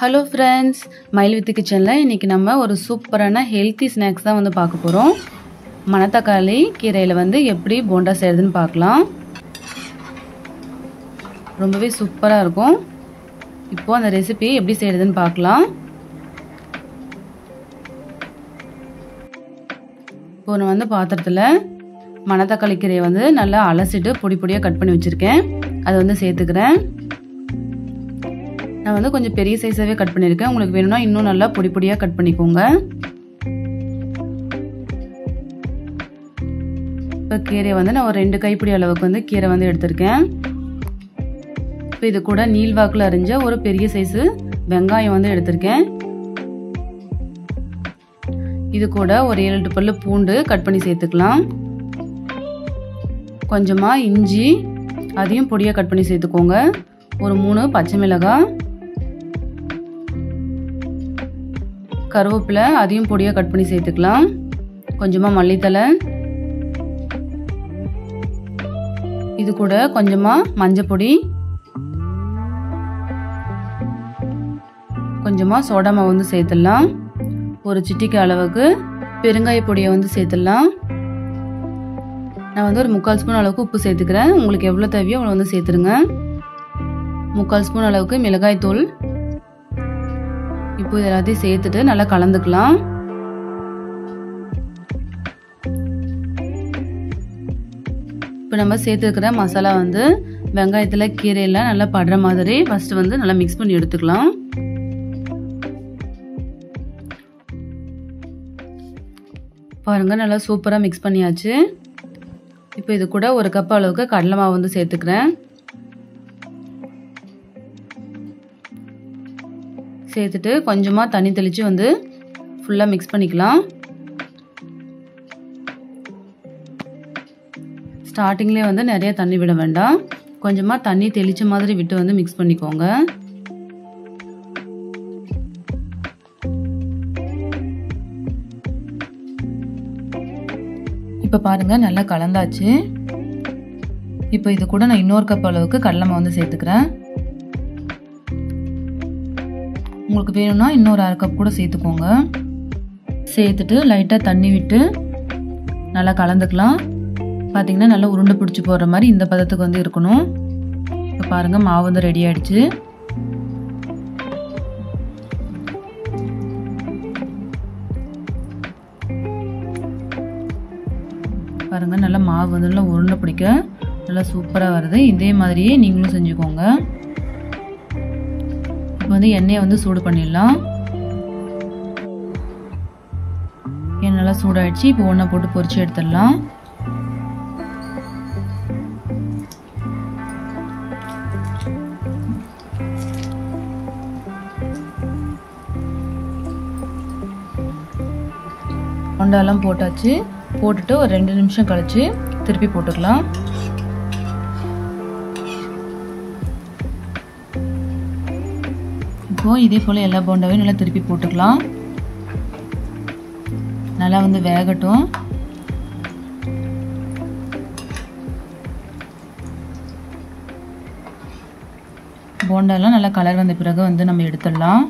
Hello friends, மயில் with கிச்சனில் இன்றைக்கி நம்ம ஒரு சூப்பரான ஹெல்த்தி ஸ்நாக்ஸ் தான் வந்து பார்க்க போகிறோம். மணத்தக்காளி கீரையில் வந்து எப்படி போண்டா செய்கிறதுன்னு பார்க்கலாம். ரொம்பவே சூப்பராக இருக்கும். இப்போது அந்த ரெசிபி எப்படி செய்கிறதுன்னு பார்க்கலாம். இப்போ நான் வந்து பாத்திரத்தில் மணத்தக்காளி கீரையை வந்து நல்லா அலசிட்டு பொடி பொடியாக கட் பண்ணி வச்சுருக்கேன். அதை வந்து சேர்த்துக்கிறேன். நான் வந்து கொஞ்சம் பெரிய சைஸாகவே கட் பண்ணியிருக்கேன். உங்களுக்கு வேணும்னா இன்னும் நல்லா பொடி பொடியாக கட் பண்ணிக்கோங்க. இப்போ கீரையை வந்து நான் ஒரு 2 கைப்பிடி அளவுக்கு வந்து கீரை வந்து எடுத்திருக்கேன். இப்போ இது கூட நீள்வாக்கில் அரிஞ்ச ஒரு பெரிய சைஸு வெங்காயம் வந்து எடுத்திருக்கேன். இது கூட ஒரு 7-8 பல்லு பூண்டு கட் பண்ணி சேர்த்துக்கலாம். கொஞ்சமாக இஞ்சி, அதையும் பொடியாக கட் பண்ணி சேர்த்துக்கோங்க. ஒரு 3 பச்சை மிளகாய், கருவேப்பிலை, அதையும் பொடியாக கட் பண்ணி சேர்த்துக்கலாம். கொஞ்சமாக மல்லித்தலை, இது கூட கொஞ்சமாக மஞ்சள் பொடி, கொஞ்சமாக சோடா மாவு வந்து சேர்த்துடலாம். ஒரு சிட்டிக்கு அளவுக்கு பெருங்காய பொடியை வந்து சேர்த்துடலாம். நான் வந்து ஒரு 3/4 ஸ்பூன் அளவுக்கு உப்பு சேர்த்துக்கிறேன். உங்களுக்கு எவ்வளோ தேவையோ அவ்வளோ வந்து சேர்த்துருங்க. 3/4 ஸ்பூன் அளவுக்கு மிளகாய் தூள். இப்போ இது எல்லாத்தையும் சேர்த்துட்டு நல்லா கலந்துக்கலாம். இப்போ நம்ம சேர்த்துக்கிற மசாலா வந்து வெங்காயத்தில் கீரையில் நல்லா படுற மாதிரி ஃபர்ஸ்ட் வந்து நல்லா மிக்ஸ் பண்ணி எடுத்துக்கலாம். பாருங்க, நல்லா சூப்பராக மிக்ஸ் பண்ணியாச்சு. இப்போ இது கூட 1 கப் அளவுக்கு கடலை மாவு வந்து சேர்த்துக்கிறேன். சேர்த்துட்டு கொஞ்சமாக தண்ணி தெளித்து வந்து ஃபுல்லாக மிக்ஸ் பண்ணிக்கலாம். ஸ்டார்டிங்லேயே வந்து நிறைய தண்ணி விட வேண்டாம். கொஞ்சமாக தண்ணி தெளித்த மாதிரி விட்டு வந்து மிக்ஸ் பண்ணிக்கோங்க. இப்போ பாருங்கள், நல்லா கலந்தாச்சு. இப்போ இது கூட நான் இன்னொரு கப் அளவுக்கு கடலை மாவு வந்து சேர்த்துக்கிறேன். உங்களுக்கு வேணும்னா இன்னொரு 1/2 கப் கூட சேர்த்துக்கோங்க. சேர்த்துட்டு லைட்டாக தண்ணி விட்டு நல்லா கலந்துக்கலாம். பார்த்தீங்கன்னா நல்லா உருண்டை பிடிச்சி போடுற மாதிரி இந்த பதத்துக்கு வந்து இருக்கணும். இப்போ பாருங்கள், மாவு வந்து ரெடி ஆகிடுச்சு. பாருங்கள், நல்லா மாவு வந்து நல்லா உருண்டை பிடிக்க நல்லா சூப்பராக வருது. இதே மாதிரியே நீங்களும் செஞ்சுக்கோங்க. இப்போ வந்து எண்ணெயை வந்து சூடு பண்ணிடலாம். எண்ணெய் நல்லா சூடாயிடுச்சு. இப்போ ஒன்றை போட்டு பொரிச்சு எடுத்துடலாம். கொண்டாலாம் போட்டாச்சு. போட்டுட்டு ஒரு 2 நிமிஷம் கழிச்சு திருப்பி போட்டுக்கலாம். இப்போ இதே போல் எல்லா போண்டாவையும் நல்லா திருப்பி போட்டுக்கலாம். நல்லா வந்து வேகட்டும். போண்டாலாம் நல்லா கலர் வந்த பிறகு வந்து நம்ம எடுத்துடலாம்.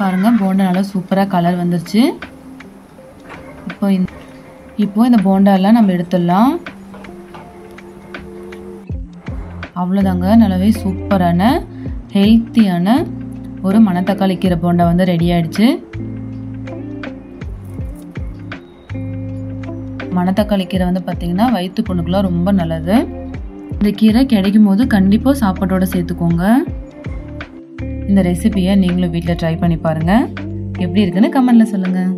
பாருங்க, போண்டா நல்லா சூப்பராக கலர் வந்துருச்சு. இப்போ இந்த போண்டாலாம் நம்ம எடுத்துடலாம். அவ்வளோதாங்க, நல்லாவே சூப்பரான ஹெல்த்தியான ஒரு மணத்தக்காளி கீரை போண்டா வந்து ரெடி ஆயிடுச்சு. மணத்தக்காளி கீரை வந்து பார்த்தீங்கன்னா வயிற்று புண்ணுக்குலாம் ரொம்ப நல்லது. இந்த கீரை கிடைக்கும் போது கண்டிப்பாக சாப்பாட்டோட சேர்த்துக்கோங்க. இந்த ரெசிபியை நீங்களும் வீட்டில் ட்ரை பண்ணி பாருங்கள். எப்படி இருக்குன்னு கமெண்ட்ல சொல்லுங்கள்.